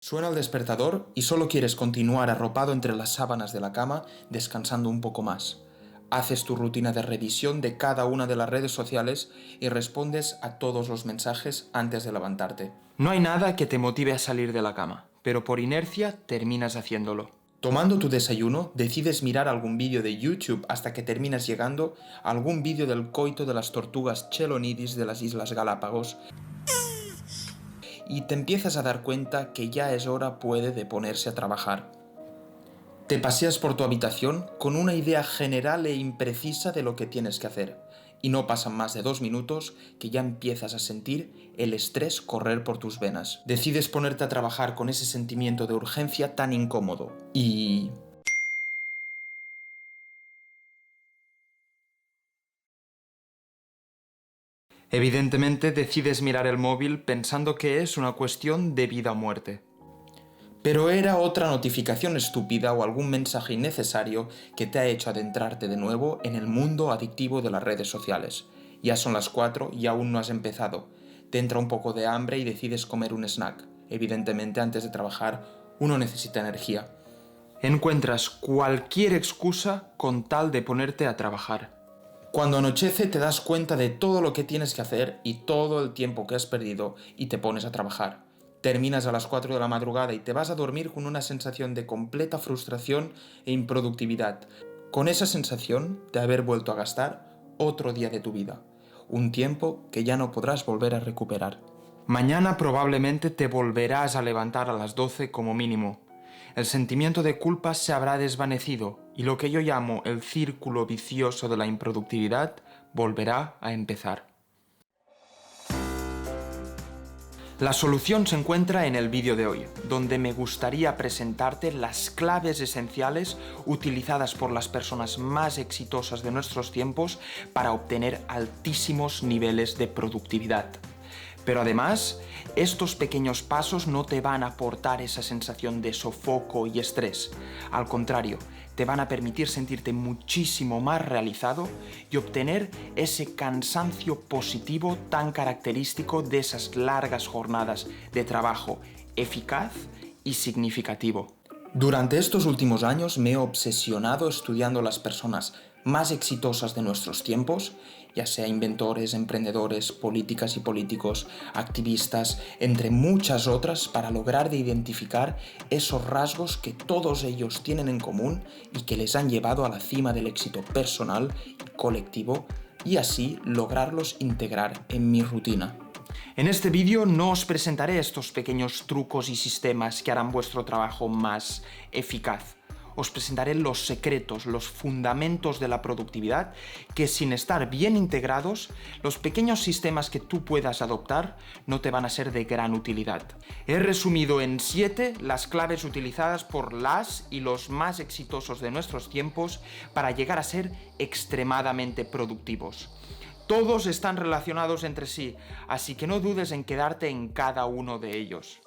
Suena el despertador y solo quieres continuar arropado entre las sábanas de la cama, descansando un poco más. Haces tu rutina de revisión de cada una de las redes sociales y respondes a todos los mensajes antes de levantarte. No hay nada que te motive a salir de la cama, pero por inercia terminas haciéndolo. Tomando tu desayuno, decides mirar algún vídeo de YouTube hasta que terminas llegando a algún vídeo del coito de las tortugas chelonidis de las Islas Galápagos y te empiezas a dar cuenta que ya es hora de ponerse a trabajar. Te paseas por tu habitación con una idea general e imprecisa de lo que tienes que hacer, y no pasan más de 2 minutos que ya empiezas a sentir el estrés correr por tus venas. Decides ponerte a trabajar con ese sentimiento de urgencia tan incómodo, y... Evidentemente decides mirar el móvil pensando que es una cuestión de vida o muerte. Pero era otra notificación estúpida o algún mensaje innecesario que te ha hecho adentrarte de nuevo en el mundo adictivo de las redes sociales. Ya son las 4 y aún no has empezado. Te entra un poco de hambre y decides comer un snack. Evidentemente, antes de trabajar, uno necesita energía. Encuentras cualquier excusa con tal de ponerte a trabajar. Cuando anochece te das cuenta de todo lo que tienes que hacer y todo el tiempo que has perdido y te pones a trabajar. Terminas a las 4 de la madrugada y te vas a dormir con una sensación de completa frustración e improductividad, con esa sensación de haber vuelto a gastar otro día de tu vida, un tiempo que ya no podrás volver a recuperar. Mañana probablemente te volverás a levantar a las 12 como mínimo. El sentimiento de culpa se habrá desvanecido y lo que yo llamo el círculo vicioso de la improductividad volverá a empezar. La solución se encuentra en el vídeo de hoy, donde me gustaría presentarte las claves esenciales utilizadas por las personas más exitosas de nuestros tiempos para obtener altísimos niveles de productividad. Pero además, estos pequeños pasos no te van a aportar esa sensación de sofoco y estrés. Al contrario, te van a permitir sentirte muchísimo más realizado y obtener ese cansancio positivo tan característico de esas largas jornadas de trabajo eficaz y significativo. Durante estos últimos años me he obsesionado estudiando las personas más exitosas de nuestros tiempos, ya sea inventores, emprendedores, políticas y políticos, activistas, entre muchas otras, para lograr identificar esos rasgos que todos ellos tienen en común y que les han llevado a la cima del éxito personal y colectivo, y así lograrlos integrar en mi rutina. En este vídeo no os presentaré estos pequeños trucos y sistemas que harán vuestro trabajo más eficaz. Os presentaré los secretos, los fundamentos de la productividad que, sin estar bien integrados, los pequeños sistemas que tú puedas adoptar no te van a ser de gran utilidad. He resumido en 7 las claves utilizadas por las y los más exitosos de nuestros tiempos para llegar a ser extremadamente productivos. Todos están relacionados entre sí, así que no dudes en quedarte en cada uno de ellos.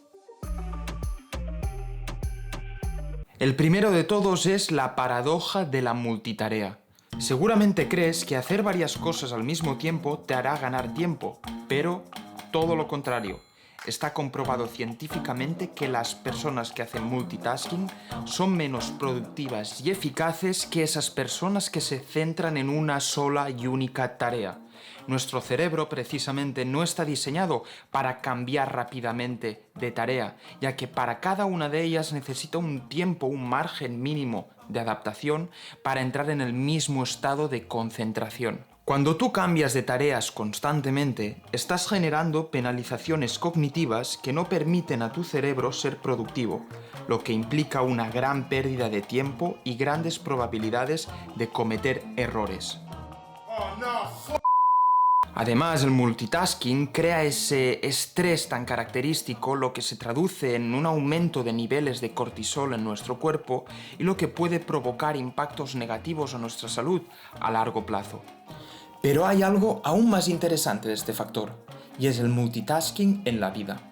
El primero de todos es la paradoja de la multitarea. Seguramente crees que hacer varias cosas al mismo tiempo te hará ganar tiempo, pero todo lo contrario. Está comprobado científicamente que las personas que hacen multitasking son menos productivas y eficaces que esas personas que se centran en una sola y única tarea. Nuestro cerebro precisamente no está diseñado para cambiar rápidamente de tarea, ya que para cada una de ellas necesita un tiempo, un margen mínimo de adaptación para entrar en el mismo estado de concentración. Cuando tú cambias de tareas constantemente, estás generando penalizaciones cognitivas que no permiten a tu cerebro ser productivo, lo que implica una gran pérdida de tiempo y grandes probabilidades de cometer errores. Además, el multitasking crea ese estrés tan característico, lo que se traduce en un aumento de niveles de cortisol en nuestro cuerpo y lo que puede provocar impactos negativos a nuestra salud a largo plazo. Pero hay algo aún más interesante de este factor, y es el multitasking en la vida.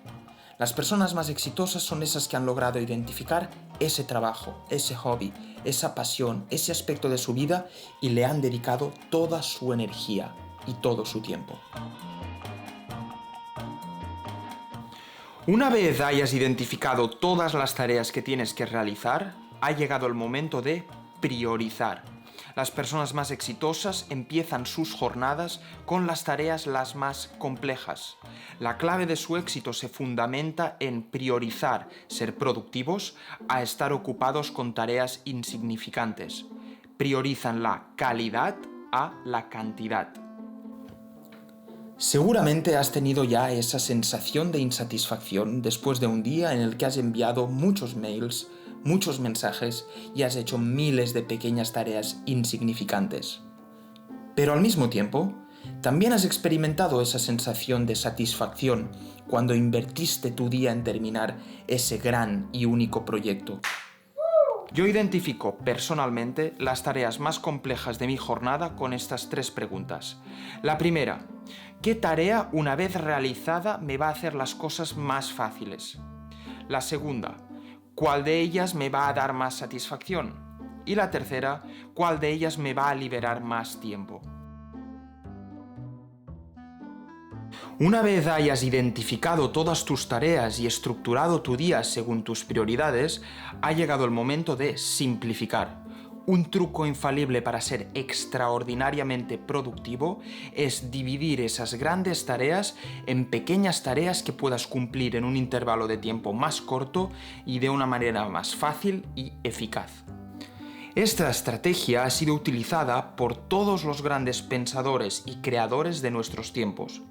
Las personas más exitosas son esas que han logrado identificar ese trabajo, ese hobby, esa pasión, ese aspecto de su vida y le han dedicado toda su energía y todo su tiempo. Una vez hayas identificado todas las tareas que tienes que realizar, ha llegado el momento de priorizar. Las personas más exitosas empiezan sus jornadas con las tareas las más complejas. La clave de su éxito se fundamenta en priorizar ser productivos a estar ocupados con tareas insignificantes. Priorizan la calidad a la cantidad. Seguramente has tenido ya esa sensación de insatisfacción después de un día en el que has enviado muchos mails, muchos mensajes y has hecho miles de pequeñas tareas insignificantes. Pero al mismo tiempo, también has experimentado esa sensación de satisfacción cuando invertiste tu día en terminar ese gran y único proyecto. Yo identifico personalmente las tareas más complejas de mi jornada con estas 3 preguntas. La primera, ¿qué tarea una vez realizada me va a hacer las cosas más fáciles? La segunda, ¿cuál de ellas me va a dar más satisfacción? Y la tercera, ¿cuál de ellas me va a liberar más tiempo? Una vez hayas identificado todas tus tareas y estructurado tu día según tus prioridades, ha llegado el momento de simplificar. Un truco infalible para ser extraordinariamente productivo es dividir esas grandes tareas en pequeñas tareas que puedas cumplir en un intervalo de tiempo más corto y de una manera más fácil y eficaz. Esta estrategia ha sido utilizada por todos los grandes pensadores y creadores de nuestros tiempos.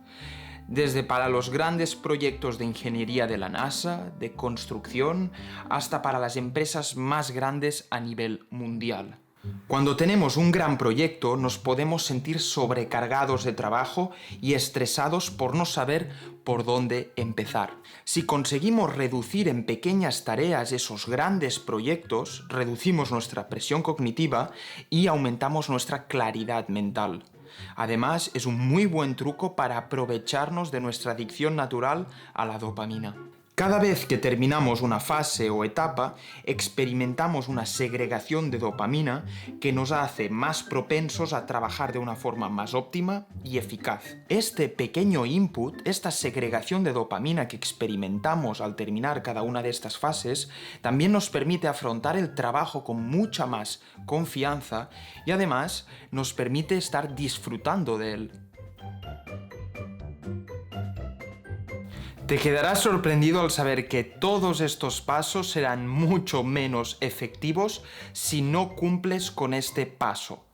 Desde para los grandes proyectos de ingeniería de la NASA, de construcción, hasta para las empresas más grandes a nivel mundial. Cuando tenemos un gran proyecto nos podemos sentir sobrecargados de trabajo y estresados por no saber por dónde empezar. Si conseguimos reducir en pequeñas tareas esos grandes proyectos, reducimos nuestra presión cognitiva y aumentamos nuestra claridad mental. Además, es un muy buen truco para aprovecharnos de nuestra adicción natural a la dopamina. Cada vez que terminamos una fase o etapa, experimentamos una segregación de dopamina que nos hace más propensos a trabajar de una forma más óptima y eficaz. Este pequeño input, esta segregación de dopamina que experimentamos al terminar cada una de estas fases, también nos permite afrontar el trabajo con mucha más confianza y además nos permite estar disfrutando de él. Te quedarás sorprendido al saber que todos estos pasos serán mucho menos efectivos si no cumples con este paso.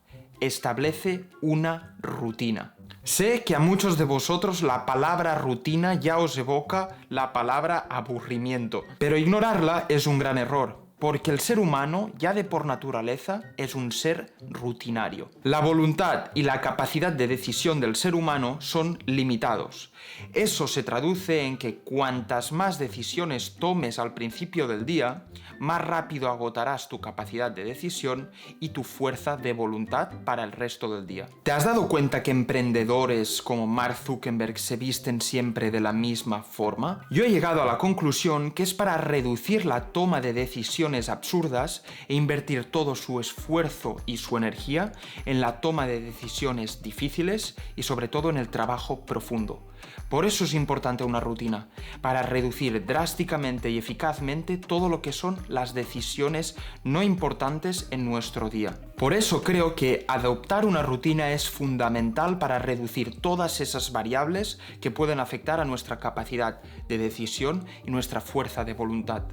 Establece una rutina. Sé que a muchos de vosotros la palabra rutina ya os evoca la palabra aburrimiento, pero ignorarla es un gran error. Porque el ser humano, ya de por naturaleza, es un ser rutinario. La voluntad y la capacidad de decisión del ser humano son limitados. Eso se traduce en que cuantas más decisiones tomes al principio del día, más rápido agotarás tu capacidad de decisión y tu fuerza de voluntad para el resto del día. ¿Te has dado cuenta que emprendedores como Mark Zuckerberg se visten siempre de la misma forma? Yo he llegado a la conclusión que es para reducir la toma de decisiones absurdas e invertir todo su esfuerzo y su energía en la toma de decisiones difíciles y sobre todo en el trabajo profundo. Por eso es importante una rutina, para reducir drásticamente y eficazmente todo lo que son las decisiones no importantes en nuestro día. Por eso creo que adoptar una rutina es fundamental para reducir todas esas variables que pueden afectar a nuestra capacidad de decisión y nuestra fuerza de voluntad.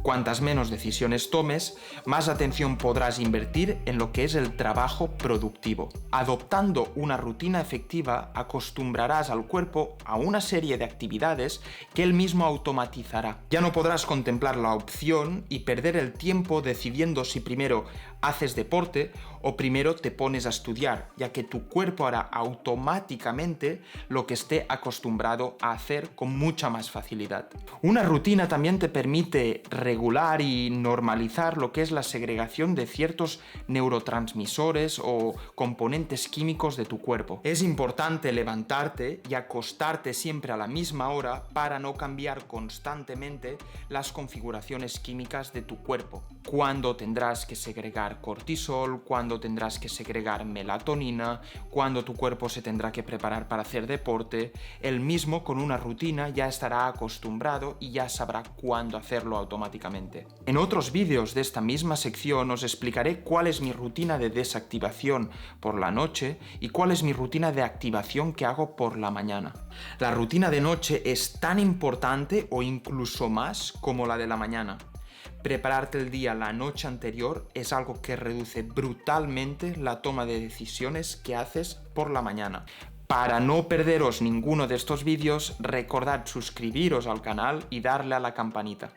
Cuantas menos decisiones tomes, más atención podrás invertir en lo que es el trabajo productivo. Adoptando una rutina efectiva, acostumbrarás al cuerpo a una serie de actividades que él mismo automatizará. Ya no podrás contemplar la opción y perder el tiempo decidiendo si primero haces deporte o primero te pones a estudiar, ya que tu cuerpo hará automáticamente lo que esté acostumbrado a hacer con mucha más facilidad. Una rutina también te permite regular y normalizar lo que es la segregación de ciertos neurotransmisores o componentes químicos de tu cuerpo. Es importante levantarte y acostarte siempre a la misma hora para no cambiar constantemente las configuraciones químicas de tu cuerpo. Cuándo tendrás que segregar cortisol, cuándo cuándo tendrás que segregar melatonina, cuándo tu cuerpo se tendrá que preparar para hacer deporte. Él mismo con una rutina ya estará acostumbrado y ya sabrá cuándo hacerlo automáticamente. En otros vídeos de esta misma sección os explicaré cuál es mi rutina de desactivación por la noche y cuál es mi rutina de activación que hago por la mañana. La rutina de noche es tan importante o incluso más como la de la mañana. Prepararte el día la noche anterior es algo que reduce brutalmente la toma de decisiones que haces por la mañana. Para no perderos ninguno de estos vídeos, recordad suscribiros al canal y darle a la campanita.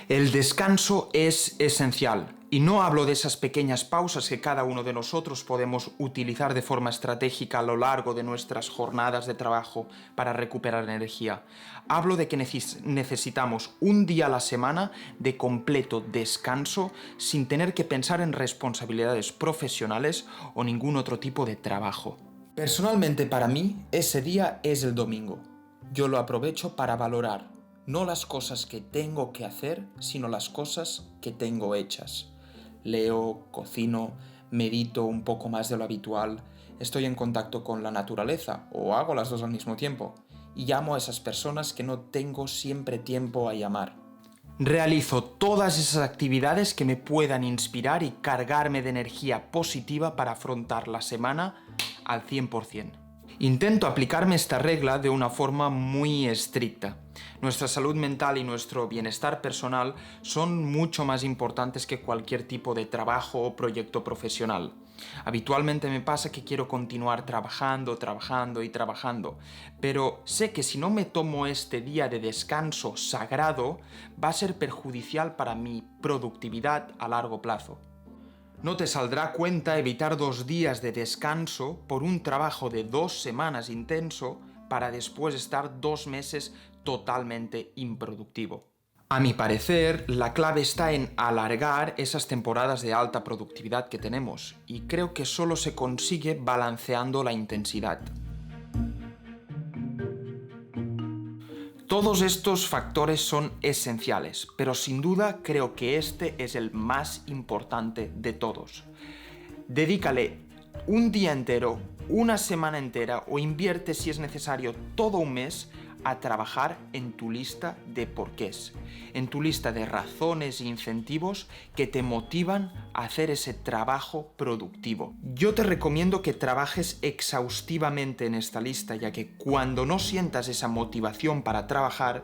El descanso es esencial, y no hablo de esas pequeñas pausas que cada uno de nosotros podemos utilizar de forma estratégica a lo largo de nuestras jornadas de trabajo para recuperar energía. Hablo de que necesitamos un día a la semana de completo descanso sin tener que pensar en responsabilidades profesionales o ningún otro tipo de trabajo. Personalmente para mí, ese día es el domingo. Yo lo aprovecho para valorar no las cosas que tengo que hacer, sino las cosas que tengo hechas. Leo, cocino, medito un poco más de lo habitual, estoy en contacto con la naturaleza, o hago las dos al mismo tiempo, y llamo a esas personas que no tengo siempre tiempo a llamar. Realizo todas esas actividades que me puedan inspirar y cargarme de energía positiva para afrontar la semana al 100%. Intento aplicarme esta regla de una forma muy estricta. Nuestra salud mental y nuestro bienestar personal son mucho más importantes que cualquier tipo de trabajo o proyecto profesional. Habitualmente me pasa que quiero continuar trabajando, pero sé que si no me tomo este día de descanso sagrado, va a ser perjudicial para mi productividad a largo plazo. No te saldrá cuenta evitar 2 días de descanso por un trabajo de 2 semanas intenso para después estar 2 meses totalmente improductivo. A mi parecer, la clave está en alargar esas temporadas de alta productividad que tenemos, y creo que solo se consigue balanceando la intensidad. Todos estos factores son esenciales, pero sin duda creo que este es el más importante de todos. Dedícale un día entero, una semana entera o invierte si es necesario todo un mes a trabajar en tu lista de porqués, en tu lista de razones e incentivos que te motivan a hacer ese trabajo productivo. Yo te recomiendo que trabajes exhaustivamente en esta lista, ya que cuando no sientas esa motivación para trabajar,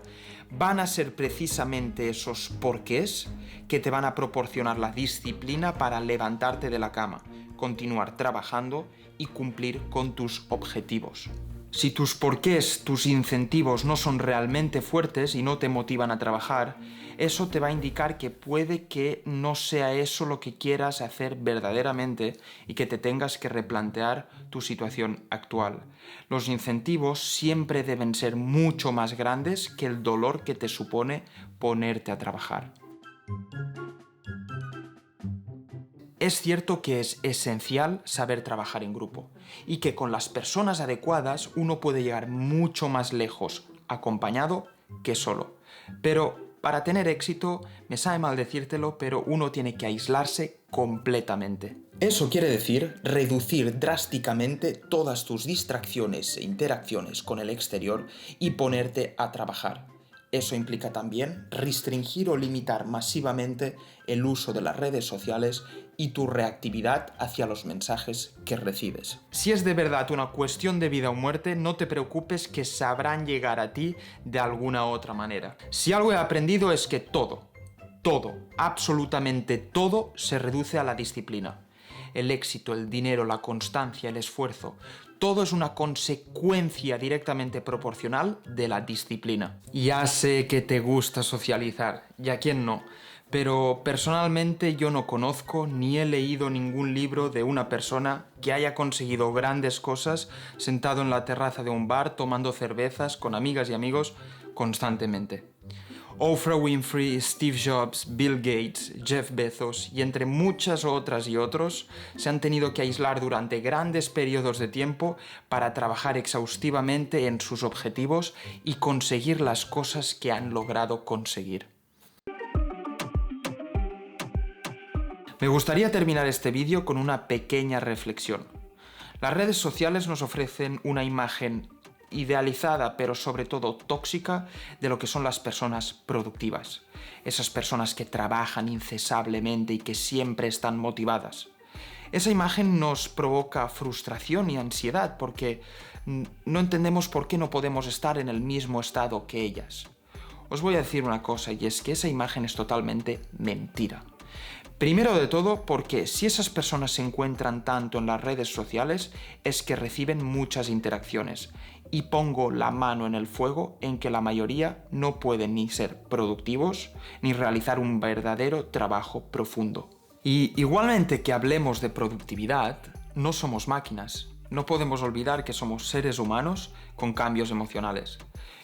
van a ser precisamente esos porqués que te van a proporcionar la disciplina para levantarte de la cama, continuar trabajando y cumplir con tus objetivos. Si tus porqués, tus incentivos no son realmente fuertes y no te motivan a trabajar, eso te va a indicar que puede que no sea eso lo que quieras hacer verdaderamente y que te tengas que replantear tu situación actual. Los incentivos siempre deben ser mucho más grandes que el dolor que te supone ponerte a trabajar. Es cierto que es esencial saber trabajar en grupo y que con las personas adecuadas uno puede llegar mucho más lejos acompañado que solo. Pero para tener éxito, me sabe mal decírtelo, pero uno tiene que aislarse completamente. Eso quiere decir reducir drásticamente todas tus distracciones e interacciones con el exterior y ponerte a trabajar. Eso implica también restringir o limitar masivamente el uso de las redes sociales y tu reactividad hacia los mensajes que recibes. Si es de verdad una cuestión de vida o muerte, no te preocupes que sabrán llegar a ti de alguna otra manera. Si algo he aprendido es que todo, absolutamente todo se reduce a la disciplina. El éxito, el dinero, la constancia, el esfuerzo, todo es una consecuencia directamente proporcional de la disciplina. Ya sé que te gusta socializar, y a quién no, pero personalmente yo no conozco ni he leído ningún libro de una persona que haya conseguido grandes cosas sentado en la terraza de un bar tomando cervezas con amigas y amigos constantemente. Oprah Winfrey, Steve Jobs, Bill Gates, Jeff Bezos y entre muchas otras y otros se han tenido que aislar durante grandes periodos de tiempo para trabajar exhaustivamente en sus objetivos y conseguir las cosas que han logrado conseguir. Me gustaría terminar este vídeo con una pequeña reflexión. Las redes sociales nos ofrecen una imagen idealizada, pero sobre todo tóxica, de lo que son las personas productivas. Esas personas que trabajan incesablemente y que siempre están motivadas. Esa imagen nos provoca frustración y ansiedad porque no entendemos por qué no podemos estar en el mismo estado que ellas. Os voy a decir una cosa, y es que esa imagen es totalmente mentira. Primero de todo, porque si esas personas se encuentran tanto en las redes sociales, es que reciben muchas interacciones. Y pongo la mano en el fuego en que la mayoría no pueden ni ser productivos, ni realizar un verdadero trabajo profundo. Y igualmente que hablemos de productividad, no somos máquinas. No podemos olvidar que somos seres humanos con cambios emocionales.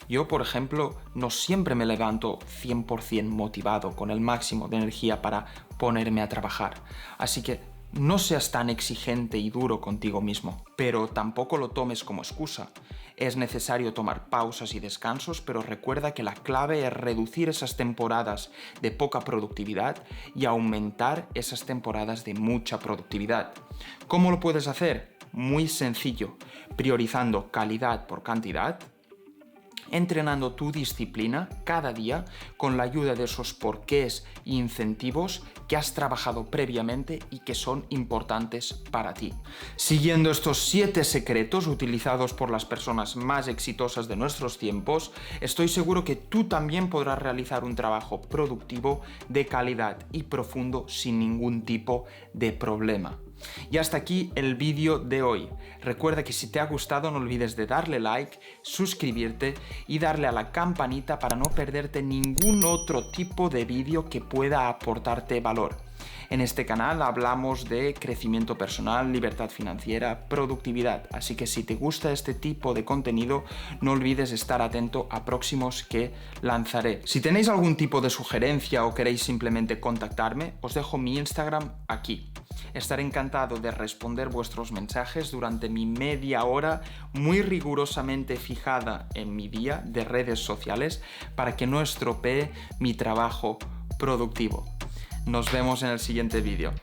Yo, por ejemplo, no siempre me levanto 100% motivado, con el máximo de energía para ponerme a trabajar. Así que no seas tan exigente y duro contigo mismo, pero tampoco lo tomes como excusa. Es necesario tomar pausas y descansos, pero recuerda que la clave es reducir esas temporadas de poca productividad y aumentar esas temporadas de mucha productividad. ¿Cómo lo puedes hacer? Muy sencillo, priorizando calidad por cantidad, entrenando tu disciplina cada día con la ayuda de esos porqués e incentivos que has trabajado previamente y que son importantes para ti. Siguiendo estos 7 secretos utilizados por las personas más exitosas de nuestros tiempos, estoy seguro que tú también podrás realizar un trabajo productivo de calidad y profundo sin ningún tipo de problema. Y hasta aquí el vídeo de hoy. Recuerda que si te ha gustado no olvides de darle like, suscribirte y darle a la campanita para no perderte ningún otro tipo de vídeo que pueda aportarte valor. En este canal hablamos de crecimiento personal, libertad financiera, productividad, así que si te gusta este tipo de contenido no olvides estar atento a próximos que lanzaré. Si tenéis algún tipo de sugerencia o queréis simplemente contactarme, os dejo mi Instagram aquí. Estaré encantado de responder vuestros mensajes durante mi media hora muy rigurosamente fijada en mi día de redes sociales para que no estropee mi trabajo productivo. Nos vemos en el siguiente vídeo.